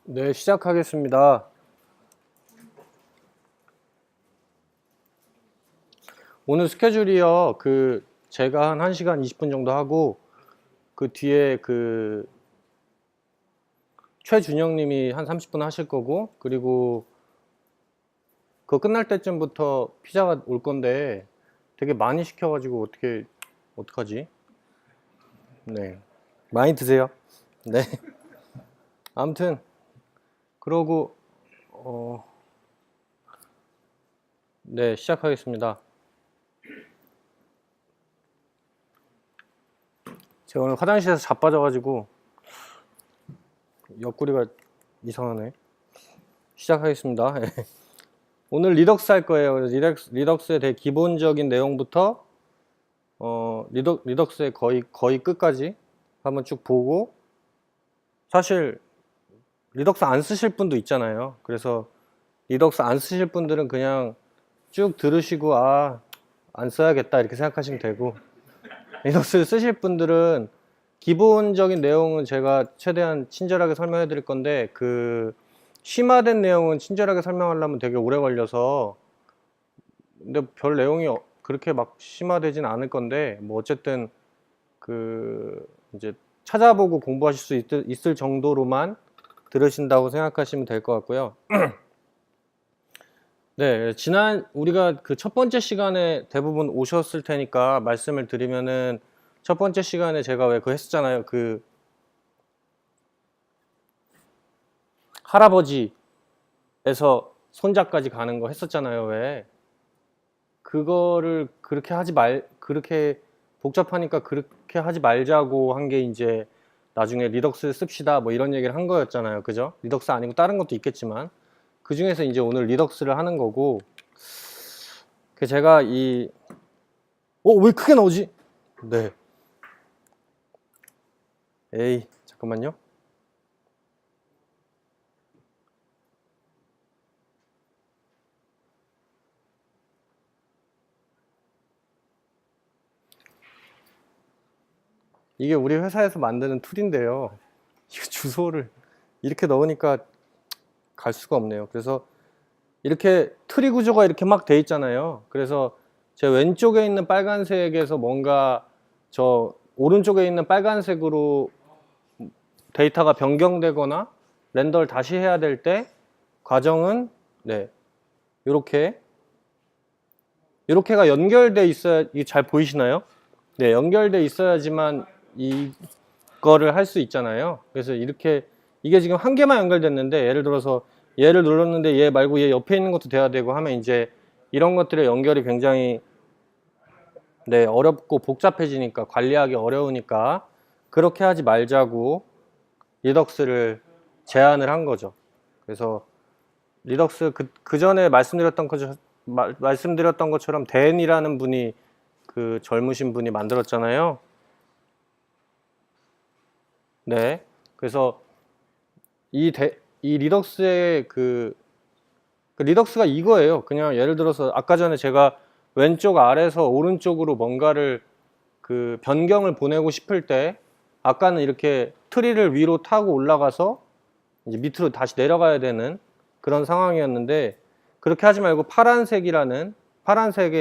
네, 시작하겠습니다. 오늘 스케줄이요. 제가 한 1시간 20분 정도 하고 그 뒤에 최준영 님이 한 30분 하실 거고, 그리고 그거 끝날 때쯤부터 피자가 올 건데 되게 많이 시켜가지고 어떡하지? 네. 많이 드세요. 네. 아무튼 그러고 네, 시작하겠습니다. 제가 오늘 화장실에서 자빠져가지고 옆구리가 이상하네. 시작하겠습니다. 오늘 리덕스 할 거예요. 그래서 리덕스의 되게 기본적인 내용부터 리덕스의 거의 끝까지 한번 쭉 보고, 사실 리덕스 안 쓰실 분도 있잖아요. 그래서 리덕스 안 쓰실 분들은 그냥 쭉 들으시고 안 써야겠다 이렇게 생각하시면 되고, 리덕스를 쓰실 분들은 기본적인 내용은 제가 최대한 친절하게 설명해 드릴 건데, 심화된 내용은 친절하게 설명하려면 되게 오래 걸려서, 근데 별 내용이 그렇게 막 심화되진 않을 건데, 뭐 어쨌든 이제 찾아보고 공부하실 수 있을 정도로만 들으신다고 생각하시면 될 것 같고요. 네, 우리가 그 첫 번째 시간에 대부분 오셨을 테니까 말씀을 드리면은, 첫 번째 시간에 제가 왜 그거 했었잖아요. 할아버지에서 손자까지 가는 거 했었잖아요. 왜? 그거를 그렇게 복잡하니까 그렇게 하지 말자고 한 게 이제 나중에 리덕스 씁시다 뭐 이런 얘기를 한 거였잖아요. 그죠? 리덕스 아니고 다른 것도 있겠지만 그 중에서 이제 오늘 리덕스를 하는 거고, 제가 왜 크게 나오지? 네. 에이, 잠깐만요. 이게 우리 회사에서 만드는 툴인데요. 이 주소를 이렇게 넣으니까 갈 수가 없네요. 그래서 이렇게 트리 구조가 이렇게 막 돼 있잖아요. 그래서 제 왼쪽에 있는 빨간색에서 뭔가 저 오른쪽에 있는 빨간색으로 데이터가 변경되거나 렌더를 다시 해야 될 때 과정은 이렇게가 연결돼 있어야, 이게 잘 보이시나요? 네, 연결돼 있어야지만 이거를 할 수 있잖아요. 그래서 이게 지금 한 개만 연결됐는데, 예를 들어서 얘를 눌렀는데 얘 말고 얘 옆에 있는 것도 돼야 되고 하면 이제 이런 것들의 연결이 굉장히 어렵고 복잡해지니까, 관리하기 어려우니까 그렇게 하지 말자고 리덕스를 제안을 한 거죠. 그래서 리덕스 그 전에 말씀드렸던 것처럼 댄이라는 분이, 그 젊으신 분이 만들었잖아요. 네. 그래서 이 리덕스의 리덕스가 이거예요. 그냥 예를 들어서 아까 전에 제가 왼쪽 아래에서 오른쪽으로 뭔가를 변경을 보내고 싶을 때, 아까는 이렇게 트리를 위로 타고 올라가서 이제 밑으로 다시 내려가야 되는 그런 상황이었는데, 그렇게 하지 말고 파란색에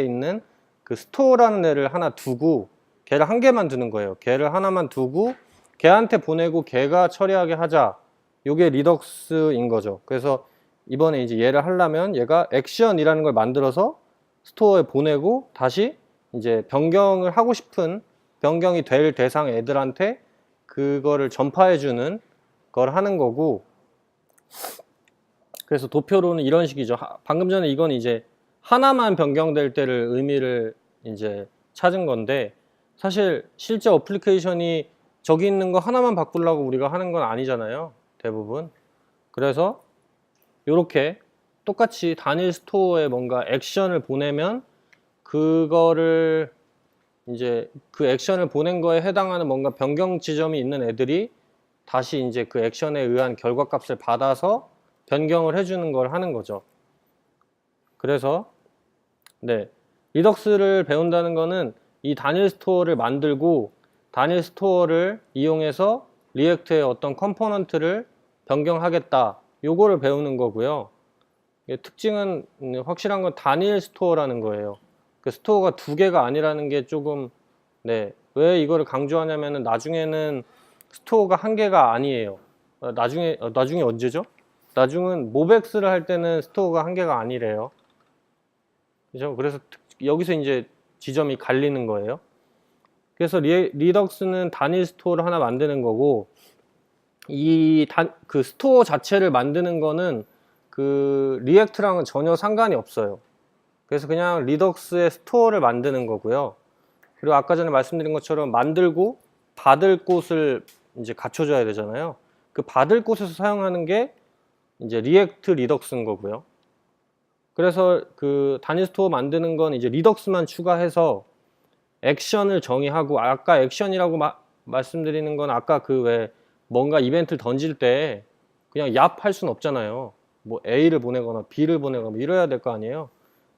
있는 그 스토어라는 애를 하나 두고, 걔를 한 개만 두는 거예요. 걔를 하나만 두고 걔한테 보내고 걔가 처리하게 하자. 요게 리덕스인 거죠. 그래서 이번에 이제 얘를 하려면 얘가 액션이라는 걸 만들어서 스토어에 보내고, 다시 이제 변경을 하고 싶은, 변경이 될 대상 애들한테 그거를 전파해주는 걸 하는 거고, 그래서 도표로는 이런 식이죠. 방금 전에 이건 이제 하나만 변경될 때를 의미를 이제 찾은 건데, 사실 실제 어플리케이션이 저기 있는 거 하나만 바꾸려고 우리가 하는 건 아니잖아요, 대부분. 그래서 이렇게 똑같이 단일 스토어에 뭔가 액션을 보내면, 그거를 이제 그 액션을 보낸 거에 해당하는 뭔가 변경 지점이 있는 애들이 다시 이제 그 액션에 의한 결과값을 받아서 변경을 해주는 걸 하는 거죠. 그래서 리덕스를 배운다는 거는 이 단일 스토어를 만들고, 단일 스토어를 이용해서 리액트의 어떤 컴포넌트를 변경하겠다. 요거를 배우는 거고요. 특징은 확실한 건 단일 스토어라는 거예요. 그 스토어가 두 개가 아니라는 게 조금 네, 왜 이거를 강조하냐면은 나중에는 스토어가 한 개가 아니에요. 나중에 언제죠? 나중은 모백스를 할 때는 스토어가 한 개가 아니래요. 그죠? 그래서 여기서 이제 지점이 갈리는 거예요. 그래서 리덕스는 단일 스토어를 하나 만드는 거고, 그 스토어 자체를 만드는 거는 그 리액트랑은 전혀 상관이 없어요. 그래서 그냥 리덕스의 스토어를 만드는 거고요. 그리고 아까 전에 말씀드린 것처럼 만들고 받을 곳을 이제 갖춰줘야 되잖아요. 그 받을 곳에서 사용하는 게 이제 리액트 리덕스인 거고요. 그래서 그 단일 스토어 만드는 건 이제 리덕스만 추가해서 액션을 정의하고, 아까 액션이라고 말씀드리는 건 아까 그 왜 뭔가 이벤트를 던질 때 그냥 얍 할 수는 없잖아요. 뭐 A를 보내거나 B를 보내거나 뭐 이래야 될 거 아니에요.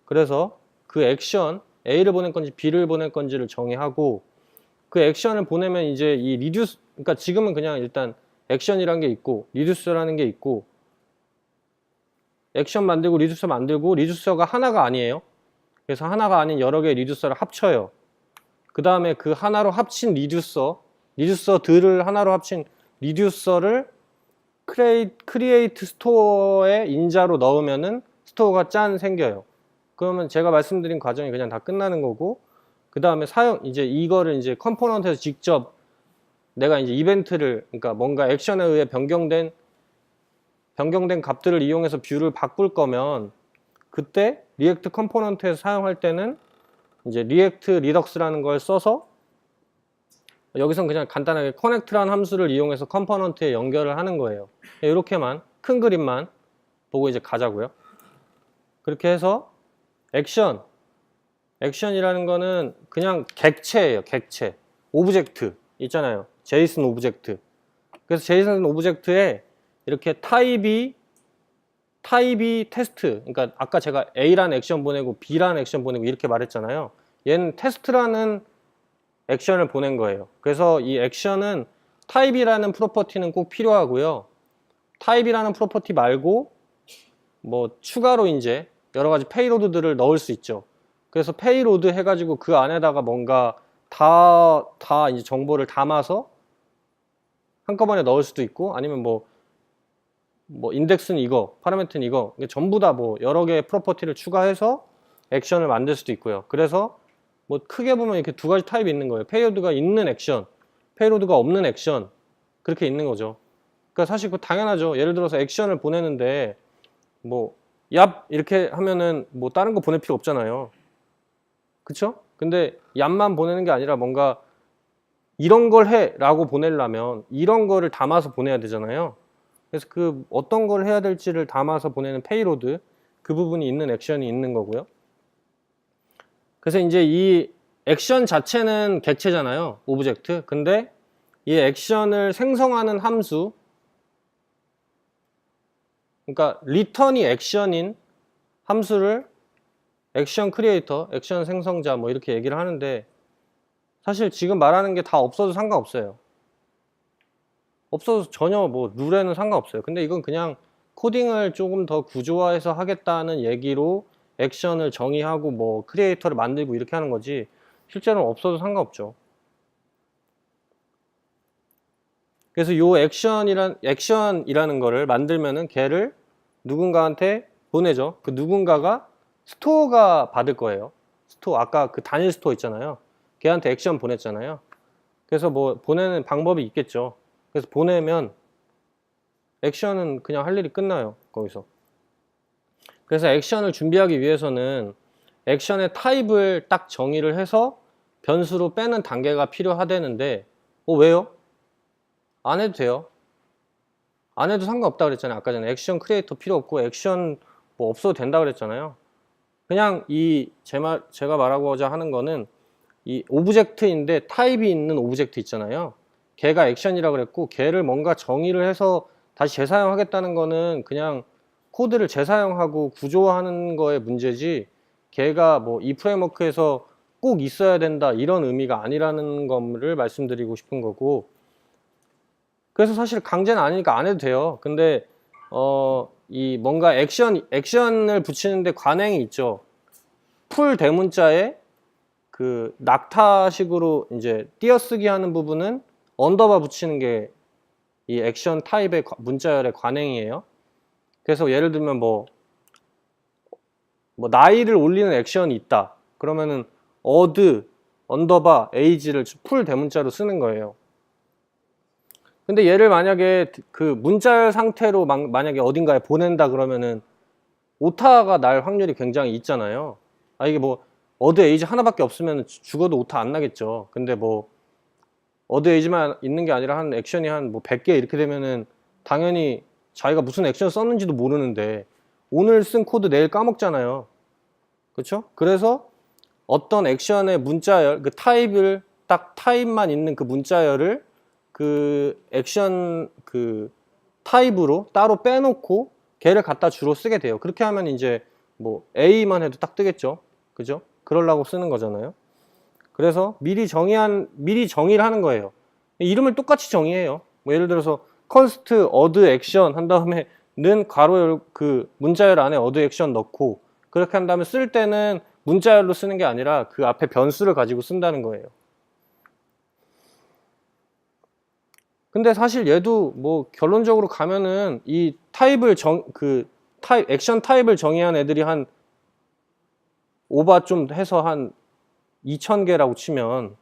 그래서 그 액션 A를 보낼 건지 B를 보낼 건지를 정의하고, 그 액션을 보내면 이제 이 리듀스, 그러니까 지금은 그냥 일단 액션이라는 게 있고 리듀서라는 게 있고, 액션 만들고 리듀서 만들고, 리듀서가 하나가 아니에요. 그래서 하나가 아닌 여러 개의 리듀서를 합쳐요. 그 다음에 그 하나로 합친 리듀서들을 하나로 합친 리듀서를 크리에이트 스토어에 인자로 넣으면은 스토어가 짠 생겨요. 그러면 제가 말씀드린 과정이 그냥 다 끝나는 거고, 그 다음에 이제 이거를 이제 컴포넌트에서 직접 내가 이제 이벤트를, 그러니까 뭔가 액션에 의해 변경된 값들을 이용해서 뷰를 바꿀 거면, 그때 리액트 컴포넌트에서 사용할 때는 이제 리액트 리덕스라는 걸 써서, 여기선 그냥 간단하게 커넥트라는 함수를 이용해서 컴포넌트에 연결을 하는 거예요. 이렇게만 큰 그림만 보고 이제 가자고요. 그렇게 해서 액션이라는 거는 그냥 객체예요. 객체. 오브젝트 있잖아요. 제이슨 오브젝트. 그래서 제이슨 오브젝트에 이렇게 타입이 테스트, 그러니까 아까 제가 A라는 액션 보내고 B라는 액션 보내고 이렇게 말했잖아요. 얘는 테스트라는 액션을 보낸 거예요. 그래서 이 액션은 타입이라는 프로퍼티는 꼭 필요하고요. 타입이라는 프로퍼티 말고 뭐 추가로 이제 여러 가지 페이로드들을 넣을 수 있죠. 그래서 페이로드 해가지고 그 안에다가 뭔가 다 이제 정보를 담아서 한꺼번에 넣을 수도 있고, 아니면 뭐 인덱스는 이거, 파라미터는 이거, 전부 다 뭐 여러 개의 프로퍼티를 추가해서 액션을 만들 수도 있고요. 그래서 뭐 크게 보면 이렇게 두 가지 타입이 있는 거예요. 페이로드가 있는 액션, 페이로드가 없는 액션, 그렇게 있는 거죠. 그러니까 사실 그거 당연하죠. 예를 들어서 액션을 보내는데 뭐 얍 이렇게 하면은 뭐 다른 거 보낼 필요 없잖아요. 그쵸? 근데 얍만 보내는 게 아니라 뭔가 이런 걸 해 라고 보내려면 이런 거를 담아서 보내야 되잖아요. 그래서 그 어떤 걸 해야 될지를 담아서 보내는 페이로드, 그 부분이 있는 액션이 있는 거고요. 그래서 이제 이 액션 자체는 객체잖아요. 오브젝트. 근데 이 액션을 생성하는 함수, 그러니까 리턴이 액션인 함수를 액션 크리에이터, 액션 생성자 뭐 이렇게 얘기를 하는데, 사실 지금 말하는 게 다 없어도 상관없어요. 없어도 전혀 뭐 룰에는 상관없어요. 근데 이건 그냥 코딩을 조금 더 구조화해서 하겠다는 얘기로 액션을 정의하고 뭐 크리에이터를 만들고 이렇게 하는 거지, 실제로는 없어도 상관없죠. 그래서 요 액션이라는 거를 만들면은 걔를 누군가한테 보내죠. 그 누군가가 스토어가 받을 거예요. 스토어, 아까 그 단일 스토어 있잖아요. 걔한테 액션 보냈잖아요. 그래서 뭐 보내는 방법이 있겠죠. 그래서 보내면 액션은 그냥 할 일이 끝나요. 거기서. 그래서 액션을 준비하기 위해서는 액션의 타입을 딱 정의를 해서 변수로 빼는 단계가 필요하다는데, 왜요? 안 해도 돼요. 안 해도 상관없다 그랬잖아요. 아까 전에 액션 크리에이터 필요 없고 액션 뭐 없어도 된다 그랬잖아요. 그냥 제가 말하고자 하는 거는 이 오브젝트인데 타입이 있는 오브젝트 있잖아요. 걔가 액션이라고 그랬고, 걔를 뭔가 정의를 해서 다시 재사용하겠다는 거는 그냥 코드를 재사용하고 구조화하는 거의 문제지, 걔가 뭐 이 프레임워크에서 꼭 있어야 된다 이런 의미가 아니라는 거를 말씀드리고 싶은 거고, 그래서 사실 강제는 아니니까 안 해도 돼요. 근데 이 뭔가 액션을 붙이는데 관행이 있죠. 풀 대문자에 그 낙타식으로 이제 띄어쓰기 하는 부분은 언더바 붙이는 게 이 액션 타입의 문자열의 관행이에요. 그래서 예를 들면 뭐 나이를 올리는 액션이 있다. 그러면은 어드 언더바 에이지를 풀 대문자로 쓰는 거예요. 근데 얘를 만약에 그 문자열 상태로 만약에 어딘가에 보낸다 그러면은 오타가 날 확률이 굉장히 있잖아요. 이게 뭐 어드 에이지 하나밖에 없으면 죽어도 오타 안 나겠죠. 근데 뭐 어드 에이지만 있는 게 아니라 한 액션이 한 뭐 100개 이렇게 되면은 당연히 자기가 무슨 액션 썼는지도 모르는데 오늘 쓴 코드 내일 까먹잖아요. 그렇죠? 그래서 어떤 액션의 문자열, 그 타입을 딱 타입만 있는 그 문자열을 그 액션 그 타입으로 따로 빼놓고 걔를 갖다 주로 쓰게 돼요. 그렇게 하면 이제 뭐 A만 해도 딱 뜨겠죠. 그죠? 그러려고 쓰는 거잖아요. 그래서 미리 정의를 하는 거예요. 이름을 똑같이 정의해요. 뭐 예를 들어서 const 어드 액션 한 다음에 는 괄호 그 문자열 안에 어드 액션 넣고 그렇게 한 다음에 쓸 때는 문자열로 쓰는 게 아니라 그 앞에 변수를 가지고 쓴다는 거예요. 근데 사실 얘도 뭐 결론적으로 가면은 이 타입을 액션 타입을 정의한 애들이 한 오바 좀 해서 한 2000개라고 치면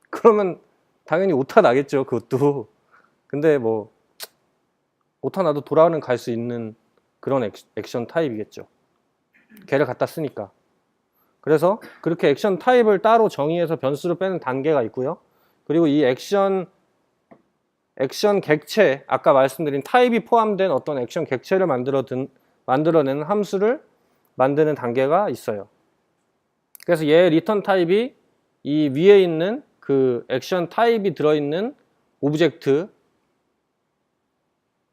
그러면 당연히 오타 나겠죠. 그것도. 근데 뭐 오타 나도 돌아오는 갈 수 있는 그런 액션 타입이겠죠. 걔를 갖다 쓰니까. 그래서 그렇게 액션 타입을 따로 정의해서 변수로 빼는 단계가 있고요. 그리고 이 액션 객체, 아까 말씀드린 타입이 포함된 어떤 액션 객체를 만들어내는 함수를 만드는 단계가 있어요. 그래서 얘 리턴 타입이 이 위에 있는 그 액션 타입이 들어있는 오브젝트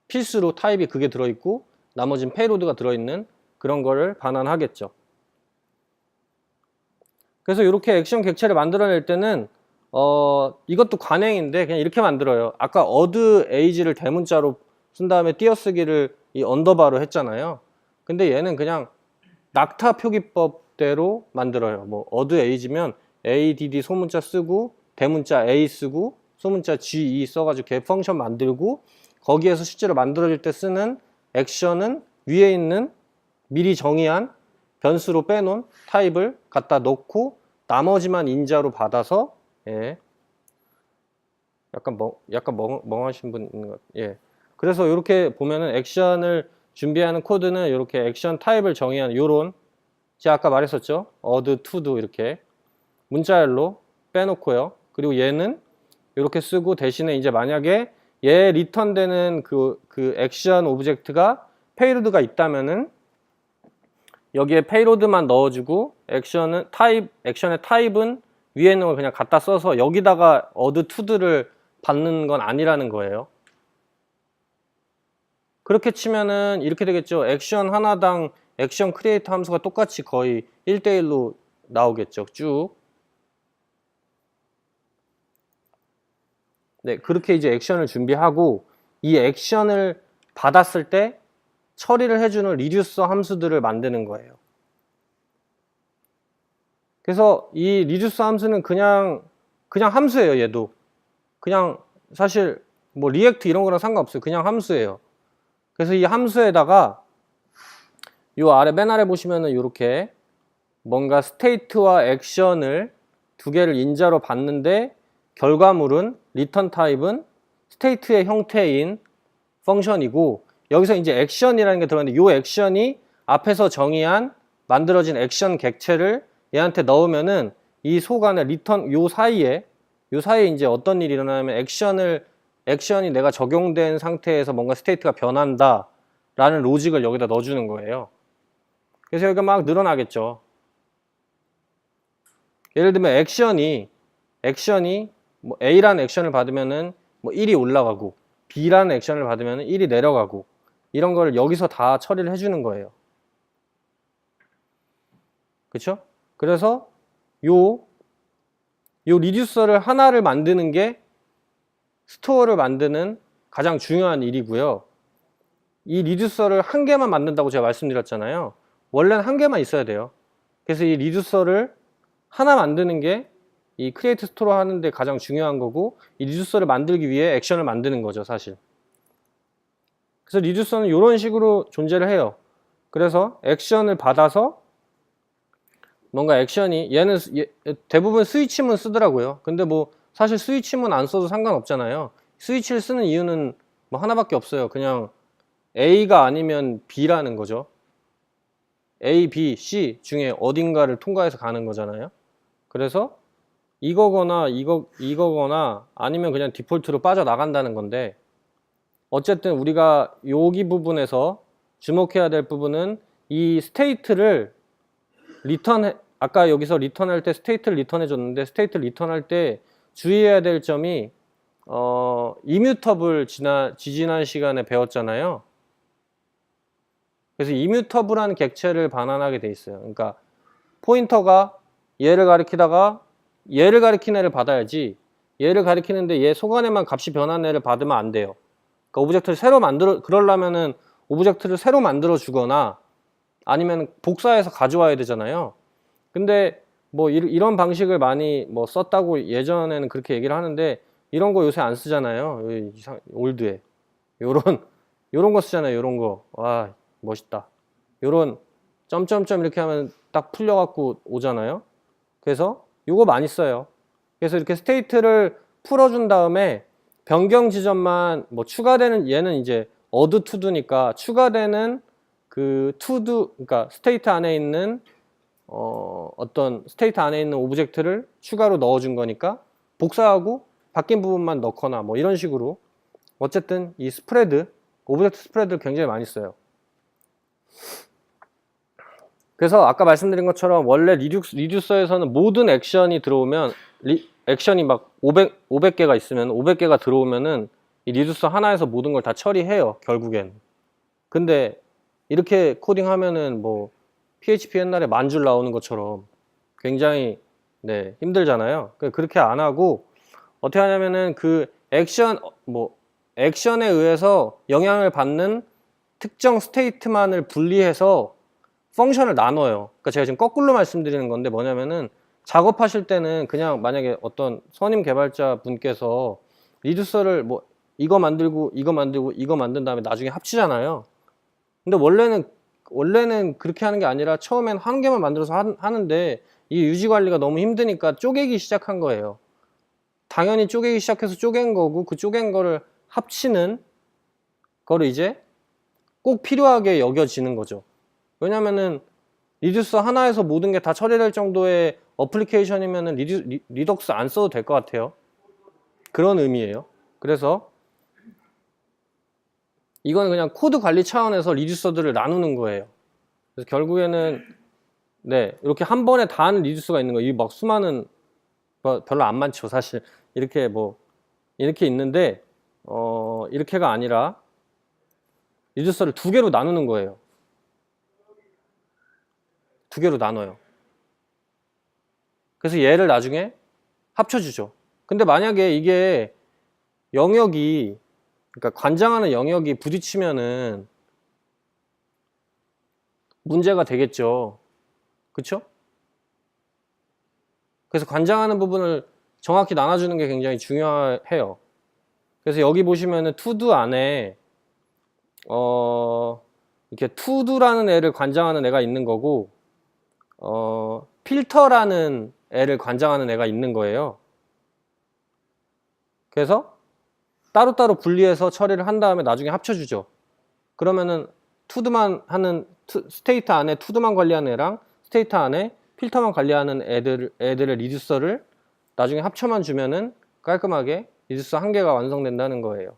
필수로 타입이 그게 들어있고 나머지는 페이로드가 들어있는 그런 거를 반환하겠죠. 그래서 이렇게 액션 객체를 만들어낼 때는 이것도 관행인데 그냥 이렇게 만들어요. 아까 어드 에이지를 대문자로 쓴 다음에 띄어쓰기를 이 언더바로 했잖아요. 근데 얘는 그냥 낙타 표기법대로 만들어요. 뭐 어드 에이지면 add 소문자 쓰고 대문자 a 쓰고 소문자 ge 써가지고 걔 펑션 만들고 거기에서 실제로 만들어질 때 쓰는 액션은 위에 있는 미리 정의한 변수로 빼놓은 타입을 갖다 넣고 나머지만 인자로 받아서 예. 약간 멍하신 분 있는 것 같아요. 예. 그래서 이렇게 보면은 액션을 준비하는 코드는 이렇게 액션 타입을 정의하는 요런 제가 아까 말했었죠. 어드 투도 이렇게 문자열로 빼놓고요. 그리고 얘는 이렇게 쓰고 대신에 이제 만약에 얘 리턴되는 그 액션 오브젝트가 페이로드가 있다면은 여기에 페이로드만 넣어주고 액션의 타입은 위에 있는 걸 그냥 갖다 써서 여기다가 어드 투드를 받는 건 아니라는 거예요. 그렇게 치면은 이렇게 되겠죠. 액션 하나당 액션 크리에이터 함수가 똑같이 거의 1대1로 나오겠죠. 쭉. 네, 그렇게 이제 액션을 준비하고 이 액션을 받았을 때 처리를 해주는 리듀서 함수들을 만드는 거예요. 그래서 이 리듀스 함수는 그냥 함수예요. 얘도 그냥 사실 뭐 리액트 이런 거랑 상관없어요. 그냥 함수예요. 그래서 이 함수에다가 요 아래 맨 아래 보시면은 이렇게 뭔가 스테이트와 액션을 두 개를 인자로 받는데 결과물은 리턴 타입은 스테이트의 형태인 펑션이고 여기서 이제 액션이라는 게 들어가는데 요 액션이 앞에서 정의한 만들어진 액션 객체를 얘한테 넣으면은 이 속안에 리턴 요 사이에 이제 어떤 일이 일어나냐면 액션이 내가 적용된 상태에서 뭔가 스테이트가 변한다 라는 로직을 여기다 넣어주는 거예요. 그래서 여기가 막 늘어나겠죠. 예를 들면 액션이 뭐 A라는 액션을 받으면은 뭐 1이 올라가고 B라는 액션을 받으면은 1이 내려가고 이런 걸 여기서 다 처리를 해주는 거예요. 그렇죠? 그래서 요 리듀서를 하나를 만드는 게 스토어를 만드는 가장 중요한 일이고요. 이 리듀서를 한 개만 만든다고 제가 말씀드렸잖아요. 원래는 한 개만 있어야 돼요. 그래서 이 리듀서를 하나 만드는 게 이 크리에이트 스토어 하는데 가장 중요한 거고, 이 리듀서를 만들기 위해 액션을 만드는 거죠, 사실. 그래서 리듀서는 이런 식으로 존재를 해요. 그래서 액션을 받아서 뭔가 액션이 얘는 대부분 스위치문 쓰더라고요. 근데 뭐 사실 스위치문 안 써도 상관없잖아요. 스위치를 쓰는 이유는 뭐 하나밖에 없어요. 그냥 A가 아니면 B라는 거죠. A, B, C 중에 어딘가를 통과해서 가는 거잖아요. 그래서 이거거나 아니면 그냥 디폴트로 빠져나간다는 건데, 어쨌든 우리가 여기 부분에서 주목해야 될 부분은 이 스테이트를 아까 여기서 리턴할 때 스테이트를 리턴해 줬는데, 스테이트를 리턴할 때 주의해야 될 점이 이뮤터블 지지난 시간에 배웠잖아요. 그래서 이뮤터블한 객체를 반환하게 돼 있어요. 그러니까 포인터가 얘를 가리키다가 얘를 가리키는 애를 받아야지, 얘를 가리키는데 얘 속안에만 값이 변한 애를 받으면 안 돼요. 그러니까 오브젝트를 그러려면은 오브젝트를 새로 만들어 주거나 아니면 복사해서 가져와야 되잖아요. 근데 뭐 이런 방식을 많이 뭐 썼다고 예전에는 그렇게 얘기를 하는데, 이런 거 요새 안 쓰잖아요. 올드에 요런 거 쓰잖아요. 요런 거. 와, 멋있다. 요런 점점점 이렇게 하면 딱 풀려갖고 오잖아요. 그래서 요거 많이 써요. 그래서 이렇게 스테이트를 풀어준 다음에 변경 지점만 뭐 추가되는, 얘는 이제 어드 투두니까 추가되는 그 투두, 그러니까 스테이트 안에 있는 어떤 스테이트 안에 있는 오브젝트를 추가로 넣어준 거니까 복사하고 바뀐 부분만 넣거나 뭐 이런 식으로, 어쨌든 이 오브젝트 스프레드를 굉장히 많이 써요. 그래서 아까 말씀드린 것처럼 원래 리듀서에서는 모든 액션이 들어오면, 액션이 막 500개가 있으면 500개가 들어오면은 이 리듀서 하나에서 모든 걸 다 처리해요, 결국엔. 근데 이렇게 코딩하면은 뭐 PHP 옛날에 만줄 나오는 것처럼 굉장히 힘들잖아요. 그렇게 안 하고 어떻게 하냐면은 그 액션에 의해서 영향을 받는 특정 스테이트만을 분리해서 펑션을 나눠요. 그러니까 제가 지금 거꾸로 말씀드리는 건데, 뭐냐면은 작업하실 때는 그냥 만약에 어떤 선임 개발자 분께서 리듀서를 뭐 이거 만들고 이거 만든 다음에 나중에 합치잖아요. 근데 원래는 그렇게 하는 게 아니라 처음엔 한 개만 만들어서 하는데, 이 유지 관리가 너무 힘드니까 쪼개기 시작한 거예요. 당연히 쪼개기 시작해서 쪼갠 거고, 그 쪼갠 거를 합치는 거를 이제 꼭 필요하게 여겨지는 거죠. 왜냐면은 리듀서 하나에서 모든 게 다 처리될 정도의 어플리케이션이면은 리덕스 안 써도 될 것 같아요. 그런 의미예요. 그래서 이건 그냥 코드 관리 차원에서 리듀서들을 나누는 거예요. 그래서 결국에는 이렇게 한 번에 다 하는 리듀스가 있는 거예요. 이 막 수많은, 별로 안 많죠, 사실. 이렇게 있는데 이렇게가 아니라 리듀서를 두 개로 나누는 거예요. 두 개로 나눠요. 그래서 얘를 나중에 합쳐주죠. 근데 만약에 이게 영역이, 그러니까 관장하는 영역이 부딪히면은 문제가 되겠죠. 그쵸? 그래서 관장하는 부분을 정확히 나눠주는 게 굉장히 중요해요. 그래서 여기 보시면은 투두 안에 이렇게 투두라는 애를 관장하는 애가 있는 거고, 필터라는 애를 관장하는 애가 있는 거예요. 그래서 따로따로 분리해서 처리를 한 다음에 나중에 합쳐주죠. 그러면은 스테이트 안에 투두만 관리하는 애랑 스테이트 안에 필터만 관리하는 애들의 리듀서를 나중에 합쳐만 주면은 깔끔하게 리듀서 한 개가 완성된다는 거예요.